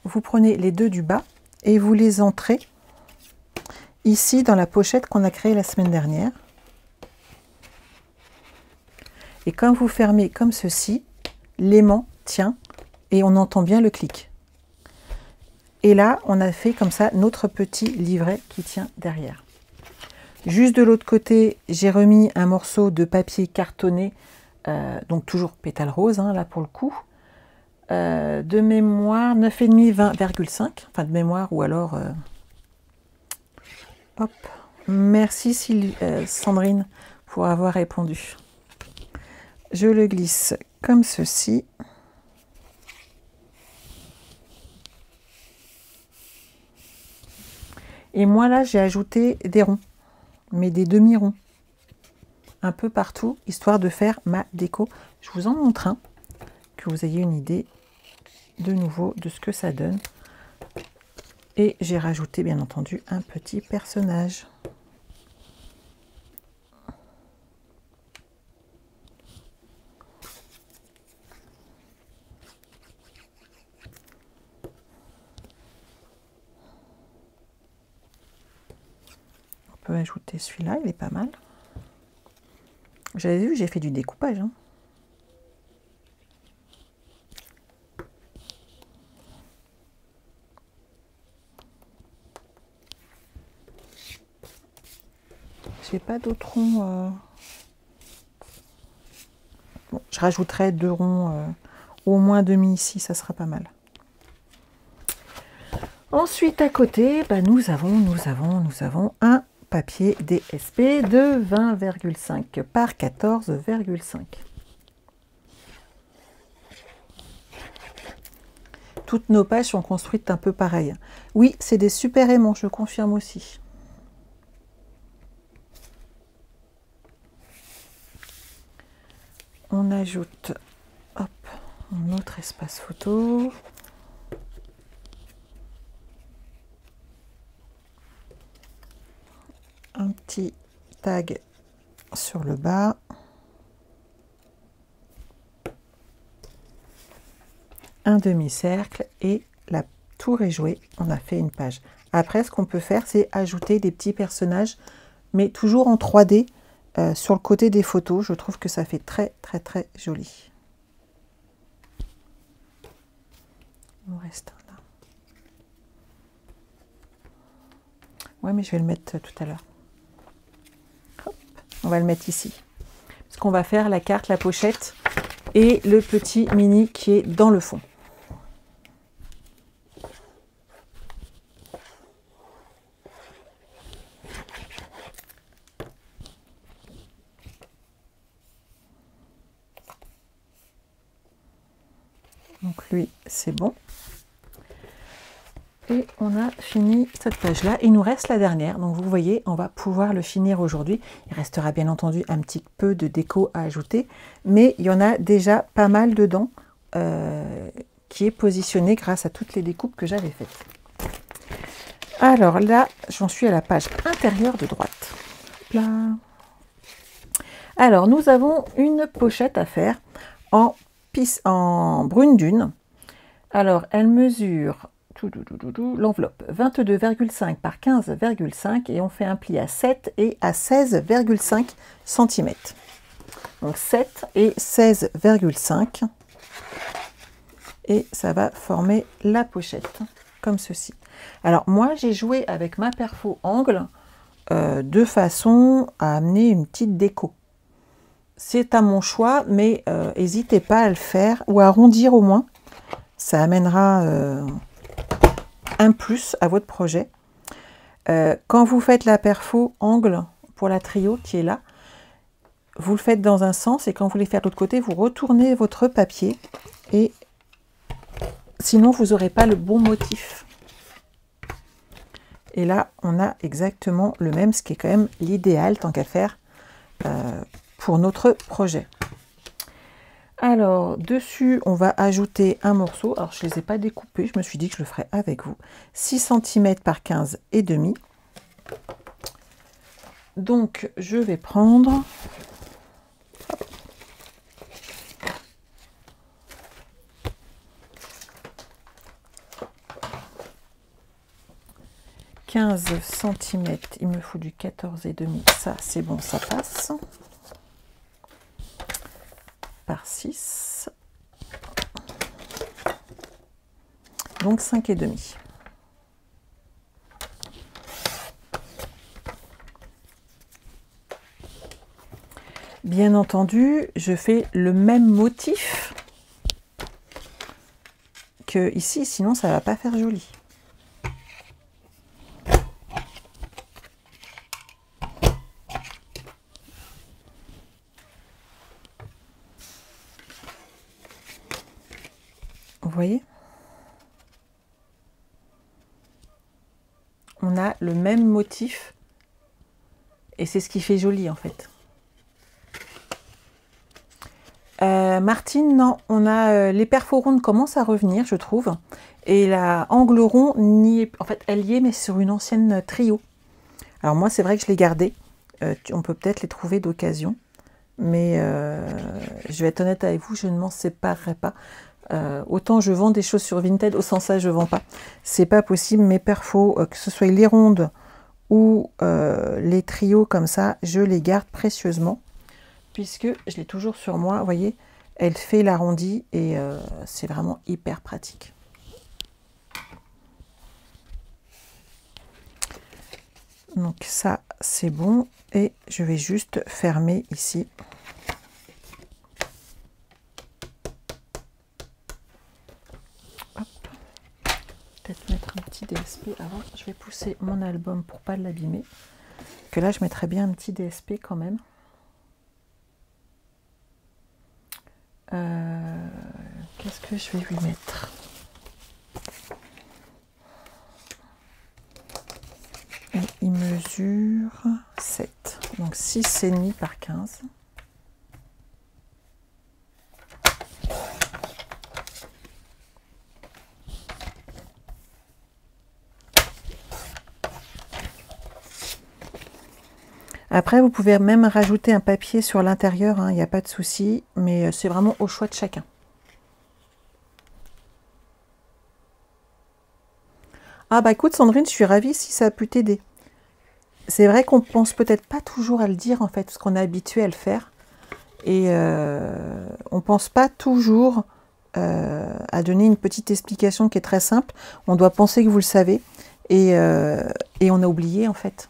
vous prenez les deux du bas et vous les entrez ici dans la pochette qu'on a créée la semaine dernière. Et quand vous fermez comme ceci, l'aimant tient et on entend bien le clic. Et là, on a fait comme ça notre petit livret qui tient derrière. Juste de l'autre côté, j'ai remis un morceau de papier cartonné, donc toujours pétale rose, hein, là pour le coup, de mémoire 9,5, 20,5, enfin de mémoire ou alors... hop, merci Sandrine pour avoir répondu. Je le glisse comme ceci. Et moi là, j'ai ajouté des ronds, mais des demi-ronds, un peu partout, histoire de faire ma déco. Je vous en montre un, que vous ayez une idée de nouveau de ce que ça donne. Et j'ai rajouté bien entendu un petit personnage. On peut ajouter celui-là, il est pas mal. J'avais vu, j'ai fait du découpage. Hein. J'ai pas d'autres ronds. Bon, je rajouterai 2 ronds, au moins demi ici, ça sera pas mal. Ensuite, à côté, bah, nous avons un papier DSP de 20,5 par 14,5. toutes nos pages sont construites un peu pareil. Oui, c'est des super aimants, je confirme aussi. On ajoute hop, un autre espace photo. Un petit tag sur le bas. Un demi-cercle et la tour est jouée. On a fait une page. Après, ce qu'on peut faire, c'est ajouter des petits personnages, mais toujours en 3D sur le côté des photos. Je trouve que ça fait très, très, très joli. Il nous reste un là. Ouais, mais je vais le mettre tout à l'heure. On va le mettre ici. Parce qu'on va faire la carte, la pochette et le petit mini qui est dans le fond. Donc lui, c'est bon. Et on a fini cette page-là. Il nous reste la dernière. Donc vous voyez, on va pouvoir le finir aujourd'hui. Il restera bien entendu un petit peu de déco à ajouter. Mais il y en a déjà pas mal dedans qui est positionné grâce à toutes les découpes que j'avais faites. Alors là, j'en suis à la page intérieure de droite. Là. Alors, nous avons une pochette à faire en brune dune. Alors, elle mesure l'enveloppe 22,5 par 15,5 et on fait un pli à 7 et à 16,5 cm. Donc 7 et 16,5 et ça va former la pochette comme ceci. Alors moi j'ai joué avec ma perfo angle de façon à amener une petite déco. C'est à mon choix, mais n'hésitez pas à le faire ou à arrondir au moins. Ça amènera un plus à votre projet. Quand vous faites la perfo angle pour la trio qui est là, vous le faites dans un sens et quand vous voulez faire de l'autre côté, vous retournez votre papier et sinon vous n'aurez pas le bon motif. Et là, on a exactement le même, ce qui est quand même l'idéal tant qu'à faire pour notre projet. Alors, dessus, on va ajouter un morceau. Alors, je ne les ai pas découpés, je me suis dit que je le ferais avec vous. 6 cm par 15 et demi. Donc, je vais prendre... Hop. 15 cm, il me faut du 14,5. Ça, c'est bon, ça passe. Par 6. Donc 5,5. Bien entendu, je fais le même motif que ici, sinon ça ne va pas faire joli. Vous voyez? On a le même motif et c'est ce qui fait joli en fait. Martine, non, on a les perfos rondes commencent à revenir, je trouve. Et la angle rond, en fait, elle y est, mais sur une ancienne trio. Alors moi, c'est vrai que je l'ai gardé. On peut peut-être les trouver d'occasion. Mais je vais être honnête avec vous, je ne m'en séparerai pas. Autant je vends des choses sur Vinted, au sens ça, je ne vends pas. C'est pas possible, mes perfos, que ce soit les rondes ou les trios comme ça, je les garde précieusement. Puisque je l'ai toujours sur moi, vous voyez, elle fait l'arrondi et c'est vraiment hyper pratique. Donc ça, c'est bon. Et je vais juste fermer ici. Peut-être mettre un petit DSP avant. Je vais pousser mon album pour pas l'abîmer. Que là, je mettrais bien un petit DSP quand même. Qu'est-ce que je vais lui mettre? il mesure 7. Donc 6,5 par 15. Après, vous pouvez même rajouter un papier sur l'intérieur, hein, il n'y a pas de souci, mais c'est vraiment au choix de chacun. Ah bah écoute Sandrine, je suis ravie si ça a pu t'aider. C'est vrai qu'on pense peut-être pas toujours à le dire en fait, parce qu'on est habitué à le faire. Et on pense pas toujours à donner une petite explication qui est très simple. On doit penser que vous le savez, et on a oublié en fait.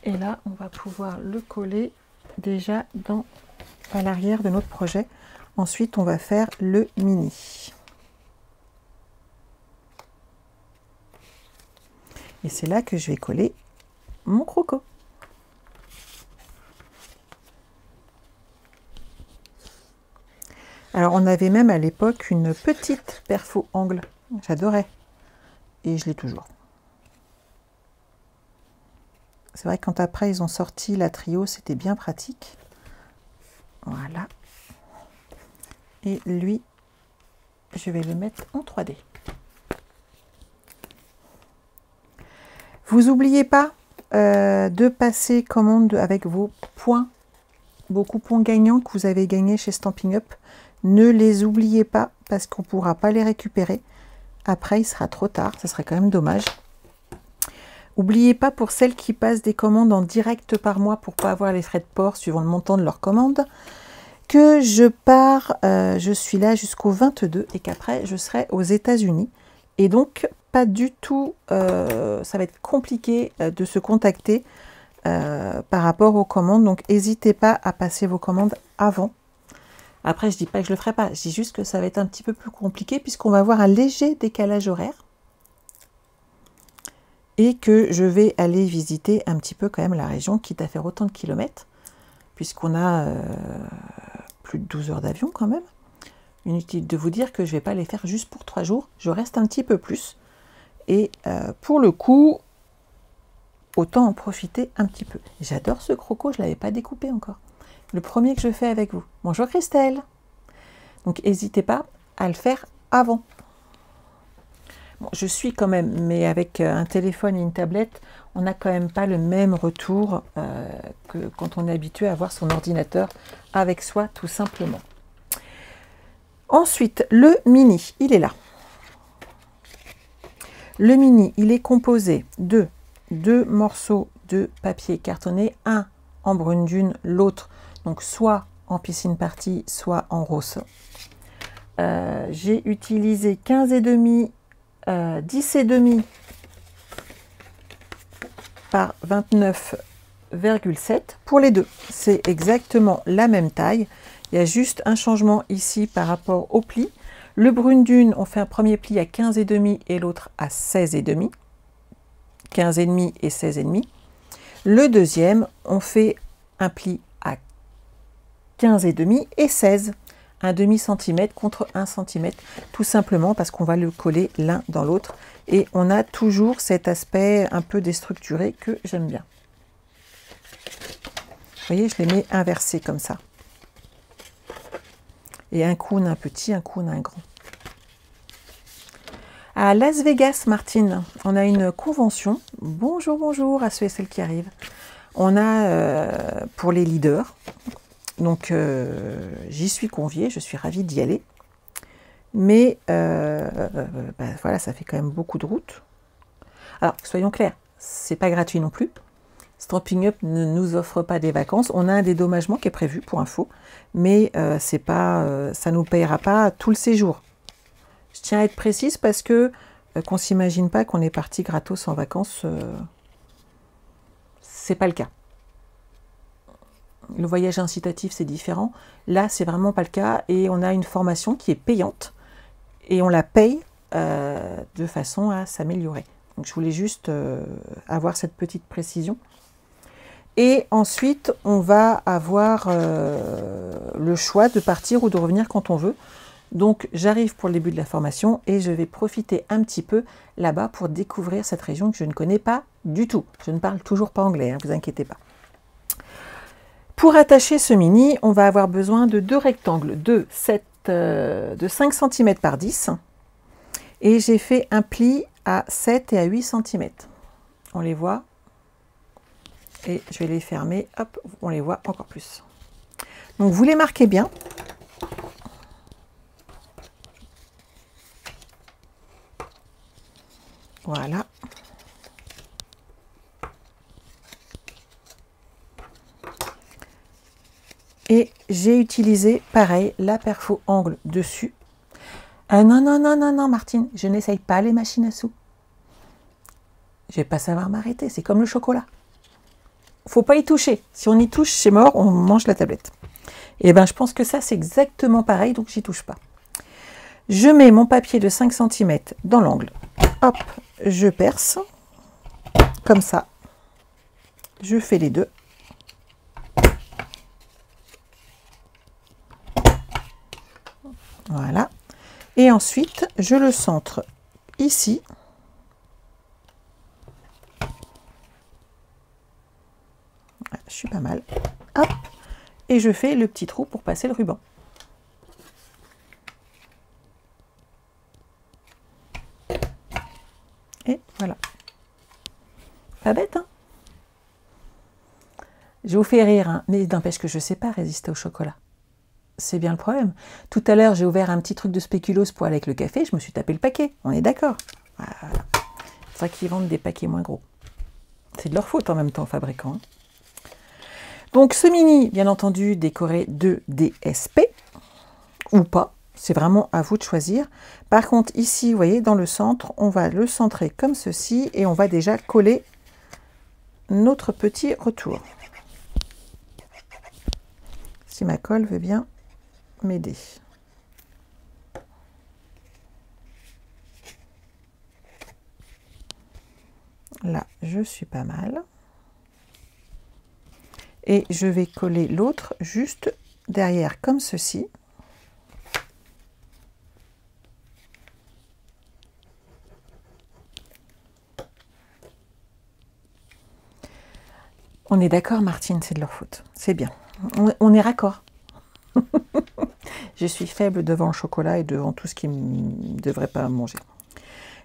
Et là, on va pouvoir le coller déjà à l'arrière de notre projet. Ensuite, on va faire le mini. Et c'est là que je vais coller mon croco. Alors, on avait même à l'époque une petite perfo angle. J'adorais. Et je l'ai toujours. C'est vrai que quand après ils ont sorti la trio, c'était bien pratique. Voilà. Et lui, je vais le mettre en 3D. Vous n'oubliez pas de passer commande avec vos points, vos coupons gagnants que vous avez gagnés chez Stampin' Up. Ne les oubliez pas parce qu'on ne pourra pas les récupérer. Après, il sera trop tard. Ce serait quand même dommage. N'oubliez pas pour celles qui passent des commandes en direct par mois pour ne pas avoir les frais de port suivant le montant de leur commande, que je pars, je suis là jusqu'au 22 et qu'après je serai aux États-Unis. Et donc pas du tout, ça va être compliqué de se contacter par rapport aux commandes. Donc n'hésitez pas à passer vos commandes avant. Après je dis pas que je le ferai pas, je dis juste que ça va être un petit peu plus compliqué puisqu'on va avoir un léger décalage horaire. Et que je vais aller visiter un petit peu quand même la région, quitte à faire autant de kilomètres, puisqu'on a plus de 12 heures d'avion quand même. Inutile de vous dire que je ne vais pas les faire juste pour 3 jours, je reste un petit peu plus. Et pour le coup, autant en profiter un petit peu. J'adore ce croco, je ne l'avais pas découpé encore. Le premier que je fais avec vous. Bonjour Christelle. Donc n'hésitez pas à le faire avant. Bon, je suis quand même, mais avec un téléphone et une tablette, on n'a quand même pas le même retour que quand on est habitué à avoir son ordinateur avec soi, tout simplement. Ensuite, le mini, il est là. Le mini, il est composé de 2 morceaux de papier cartonné, un en brune dune, l'autre donc soit en piscine party, soit en rose. J'ai utilisé 15,5 10,5 par 29,7 pour les deux. C'est exactement la même taille. Il y a juste un changement ici par rapport au pli. Le brune dune, on fait un premier pli à 15,5 et l'autre à 16,5. 15,5 et 16,5. Le deuxième, on fait un pli à 15,5 et 16. Un demi-centimètre contre 1 cm, tout simplement parce qu'on va le coller l'un dans l'autre. Et on a toujours cet aspect un peu déstructuré que j'aime bien. Vous voyez, je les mets inversés comme ça. Et un coup on a un petit, un coup on a un grand. À Las Vegas, Martine, on a une convention. Bonjour, bonjour à ceux et celles qui arrivent. On a pour les leaders. Donc, j'y suis conviée, je suis ravie d'y aller. Mais, voilà, ça fait quand même beaucoup de route. Alors, soyons clairs, c'est pas gratuit non plus. Stampin' Up ne nous offre pas des vacances. On a un dédommagement qui est prévu, pour info, mais c'est pas, ça ne nous payera pas tout le séjour. Je tiens à être précise parce que qu'on ne s'imagine pas qu'on est parti gratos en vacances. C'est pas le cas. Le voyage incitatif, c'est différent. Là, c'est vraiment pas le cas. Et on a une formation qui est payante. Et on la paye de façon à s'améliorer. Donc, je voulais juste avoir cette petite précision. Et ensuite, on va avoir le choix de partir ou de revenir quand on veut. Donc, j'arrive pour le début de la formation et je vais profiter un petit peu là-bas pour découvrir cette région que je ne connais pas du tout. Je ne parle toujours pas anglais, ne vous inquiétez pas. Pour attacher ce mini, on va avoir besoin de 2 rectangles de 5 cm par 10. Et j'ai fait un pli à 7 et à 8 cm. On les voit. Et je vais les fermer, hop, on les voit encore plus. Donc vous les marquez bien. Voilà. Et j'ai utilisé, pareil, la perfo angle dessus. Non, non, non, non, non, Martine, je n'essaye pas les machines à sous. Je vais pas savoir m'arrêter, c'est comme le chocolat. Faut pas y toucher. Si on y touche, c'est mort, on mange la tablette. Et bien, je pense que ça, c'est exactement pareil, donc j'y touche pas. Je mets mon papier de 5 cm dans l'angle. Hop, je perce. Comme ça. Je fais les deux. Voilà. Et ensuite, je le centre ici. Je suis pas mal. Hop. Et je fais le petit trou pour passer le ruban. Et voilà. Pas bête, hein? Je vous fais rire, hein, mais n'empêche que je ne sais pas résister au chocolat. C'est bien le problème. Tout à l'heure, j'ai ouvert un petit truc de spéculoos pour aller avec le café, je me suis tapé le paquet. On est d'accord. Voilà. C'est vrai qu'ils vendent des paquets moins gros. C'est de leur faute en même temps, fabricant. Hein. Donc ce mini, bien entendu, décoré de DSP, ou pas. C'est vraiment à vous de choisir. Par contre, ici, vous voyez, dans le centre, on va le centrer comme ceci et on va déjà coller notre petit retour. Si ma colle veut bien m'aider. Là, je suis pas mal. Et je vais coller l'autre juste derrière comme ceci. On est d'accord, Martine, c'est de leur faute. C'est bien. On est raccord. Je suis faible devant le chocolat et devant tout ce qui ne devrait pas manger.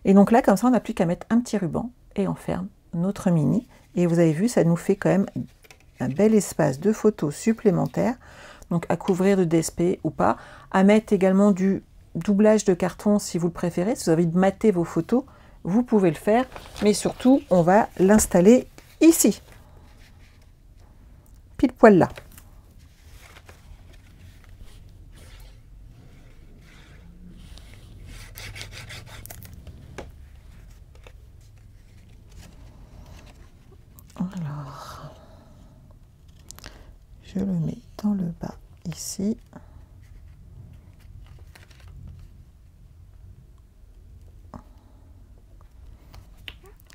Et donc là, comme ça, on n'a plus qu'à mettre un petit ruban et on ferme notre mini. Et vous avez vu, ça nous fait quand même un bel espace de photos supplémentaires. Donc à couvrir de DSP ou pas. À mettre également du doublage de carton si vous le préférez. Si vous avez envie de mater vos photos, vous pouvez le faire. Mais surtout, on va l'installer ici. Pile poil là. Alors, je le mets dans le bas ici.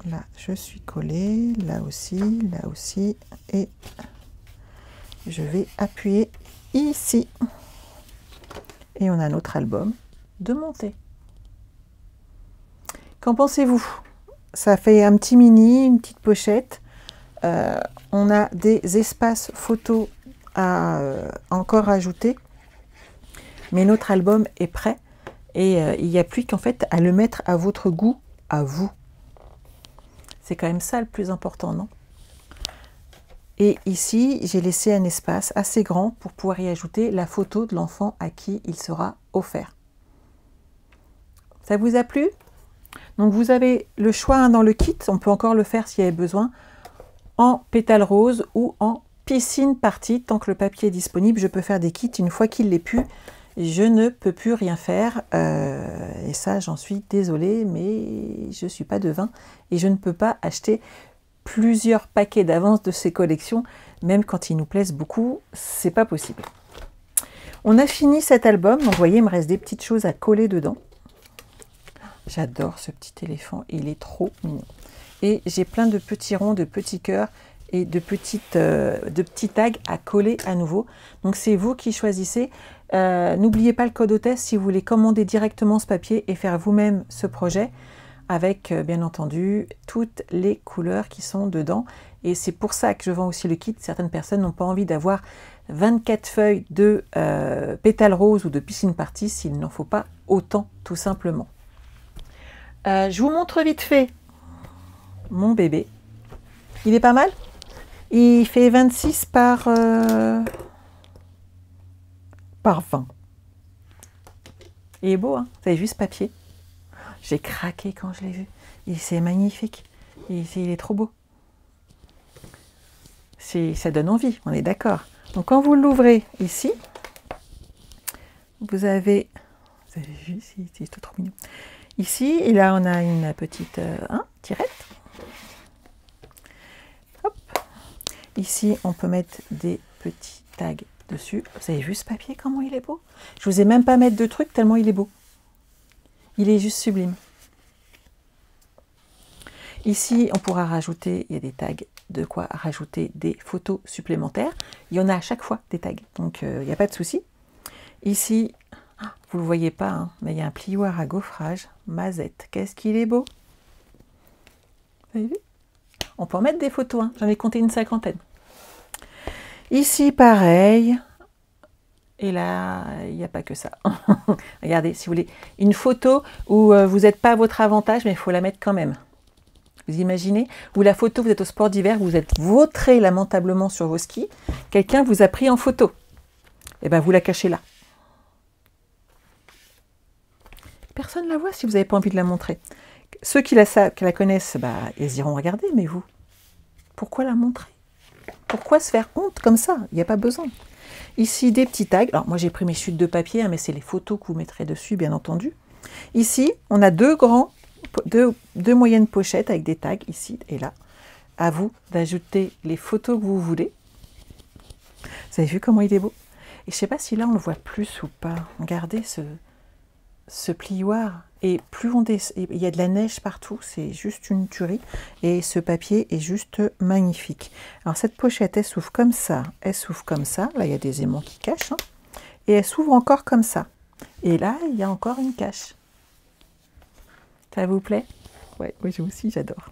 Là, je suis collée, là aussi, et je vais appuyer ici. Et on a notre album de montée. Qu'en pensez-vous? Ça fait un petit mini, une petite pochette. On a des espaces photos à encore ajouter. Mais notre album est prêt. Et il n'y a plus qu'en fait à le mettre à votre goût, à vous. C'est quand même ça le plus important, non? Et ici, j'ai laissé un espace assez grand pour pouvoir y ajouter la photo de l'enfant à qui il sera offert. Ça vous a plu? Donc vous avez le choix hein, dans le kit, on peut encore le faire s'il y avait besoin, en pétales roses ou en piscine partie. Tant que le papier est disponible, je peux faire des kits. Une fois qu'il l'est plus, je ne peux plus rien faire. Et ça, j'en suis désolée, mais je ne suis pas devin. Et je ne peux pas acheter plusieurs paquets d'avance de ces collections, même quand ils nous plaisent beaucoup, c'est pas possible. On a fini cet album, donc vous voyez, il me reste des petites choses à coller dedans. J'adore ce petit éléphant, il est trop mignon. Et j'ai plein de petits ronds, de petits cœurs et de petits tags à coller à nouveau. Donc c'est vous qui choisissez. N'oubliez pas le code hôtesse si vous voulez commander directement ce papier et faire vous-même ce projet avec bien entendu toutes les couleurs qui sont dedans. Et c'est pour ça que je vends aussi le kit. Certaines personnes n'ont pas envie d'avoir 24 feuilles de pétales roses ou de piscine party s'il n'en faut pas autant tout simplement. Je vous montre vite fait mon bébé. Il est pas mal. Il fait 26 par 20. Il est beau, hein? Vous avez vu ce papier? J'ai craqué quand je l'ai vu. C'est magnifique. Il est trop beau. Ça donne envie, on est d'accord. Donc quand vous l'ouvrez ici, vous avez vu, c'est trop mignon. Ici, et là on a une petite tirette. Hop. Ici, on peut mettre des petits tags dessus. Vous avez vu ce papier, comment il est beau? Je vous ai même pas mettre de trucs tellement il est beau. Il est juste sublime. Ici, on pourra rajouter, il y a des tags, de quoi rajouter des photos supplémentaires. Il y en a à chaque fois des tags, donc il n'y a pas de souci. Ici, vous ne le voyez pas, hein, mais il y a un plioir à gaufrage, Mazette. Qu'est-ce qu'il est beau! Vous avez vu? On peut en mettre des photos, hein. J'en ai compté une 50aine. Ici, pareil. Et là, il n'y a pas que ça. Regardez, si vous voulez, une photo où vous n'êtes pas à votre avantage, mais il faut la mettre quand même. Vous imaginez? Ou la photo, vous êtes au sport d'hiver, vous êtes vautré lamentablement sur vos skis, quelqu'un vous a pris en photo. Et bien, vous la cachez là. Personne ne la voit si vous n'avez pas envie de la montrer. Ceux qui la connaissent, bah, ils iront regarder, mais vous, pourquoi la montrer? Pourquoi se faire honte comme ça? Il n'y a pas besoin. Ici, des petits tags. Alors, moi, j'ai pris mes chutes de papier, hein, mais c'est les photos que vous mettrez dessus, bien entendu. Ici, on a deux moyennes pochettes avec des tags, ici et là. À vous d'ajouter les photos que vous voulez. Vous avez vu comment il est beau? Et je ne sais pas si là, on le voit plus ou pas. Regardez ce plioir. Et plus il y a de la neige partout, c'est juste une tuerie. Et ce papier est juste magnifique. Alors cette pochette, elle s'ouvre comme ça, elle s'ouvre comme ça. Là, il y a des aimants qui cachent. Hein. Et elle s'ouvre encore comme ça. Et là, il y a encore une cache. Ça vous plaît? Ouais, moi aussi, j'adore.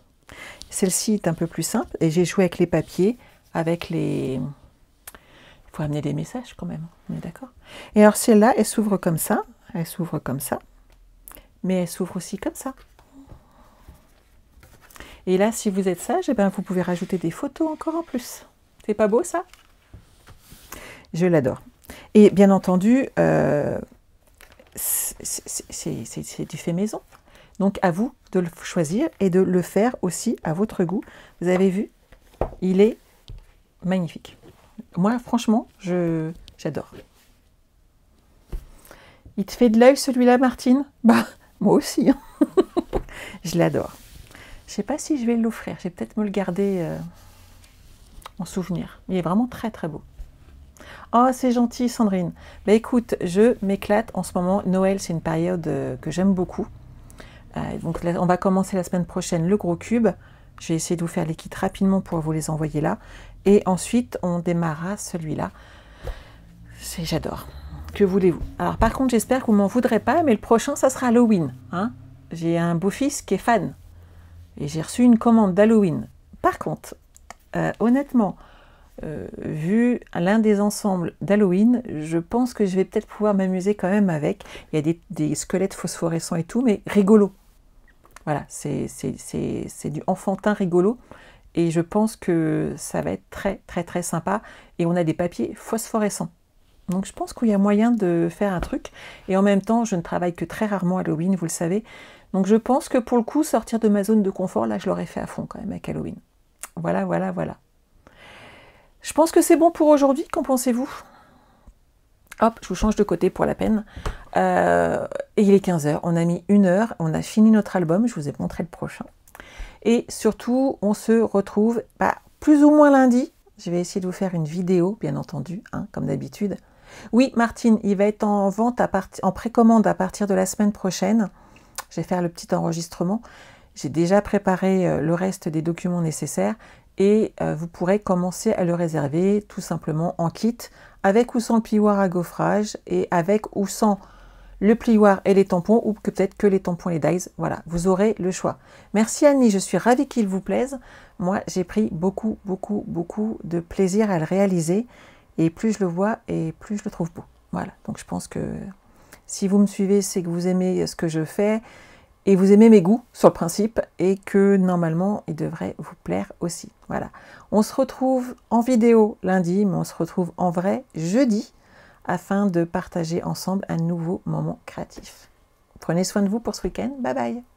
Celle-ci est un peu plus simple. Et j'ai joué avec les papiers, avec les... Il faut amener des messages quand même, on est d'accord? Et alors celle-là, elle s'ouvre comme ça. Elle s'ouvre comme ça. Mais elle s'ouvre aussi comme ça. Et là, si vous êtes sage, eh ben, vous pouvez rajouter des photos encore en plus. C'est pas beau, ça? Je l'adore. Et bien entendu, c'est du fait maison. Donc, à vous de le choisir et de le faire aussi à votre goût. Vous avez vu? Il est magnifique. Moi, franchement, j'adore. Il te fait de l'œil, celui-là, Martine? Bah, moi aussi. Hein. Je l'adore. Je ne sais pas si je vais l'offrir. Je vais peut-être me le garder en souvenir. Il est vraiment très, très beau. Oh, c'est gentil, Sandrine. Bah, écoute, je m'éclate en ce moment. Noël, c'est une période que j'aime beaucoup. Donc, là, on va commencer la semaine prochaine le gros cube. Je vais essayer de vous faire les kits rapidement pour vous les envoyer là. Et ensuite, on démarrera celui-là. J'adore. Que voulez-vous? Alors, par contre, j'espère que vous ne m'en voudrez pas, mais le prochain, ça sera Halloween. Hein, j'ai un beau-fils qui est fan. Et j'ai reçu une commande d'Halloween. Par contre, honnêtement, vu l'un des ensembles d'Halloween, je pense que je vais peut-être pouvoir m'amuser quand même avec. Il y a des squelettes phosphorescents et tout, mais rigolo. Voilà, c'est du enfantin rigolo. Et je pense que ça va être très, très, très sympa. Et on a des papiers phosphorescents. Donc je pense qu'il y a moyen de faire un truc. Et en même temps, je ne travaille que très rarement Halloween, vous le savez. Donc je pense que pour le coup, sortir de ma zone de confort, là, je l'aurais fait à fond quand même avec Halloween. Voilà, voilà, voilà. Je pense que c'est bon pour aujourd'hui. Qu'en pensez-vous? Hop, je vous change de côté pour la peine. Et il est 15 h. On a mis 1 heure. On a fini notre album. Je vous ai montré le prochain. Et surtout, on se retrouve plus ou moins lundi. Je vais essayer de vous faire une vidéo, bien entendu, hein, comme d'habitude. Oui, Martine, il va être en vente, en précommande à partir de la semaine prochaine. Je vais faire le petit enregistrement. J'ai déjà préparé le reste des documents nécessaires et vous pourrez commencer à le réserver tout simplement en kit, avec ou sans le plioir à gaufrage, et avec ou sans le plioir et les tampons, ou peut-être que les tampons et les dies. Voilà, vous aurez le choix. Merci Annie, je suis ravie qu'il vous plaise. Moi, j'ai pris beaucoup de plaisir à le réaliser, et plus je le vois, et plus je le trouve beau. Voilà, donc je pense que si vous me suivez, c'est que vous aimez ce que je fais, et vous aimez mes goûts sur le principe, et que normalement, il devrait vous plaire aussi. Voilà, on se retrouve en vidéo lundi, mais on se retrouve en vrai jeudi, afin de partager ensemble un nouveau moment créatif. Prenez soin de vous pour ce week-end. Bye bye.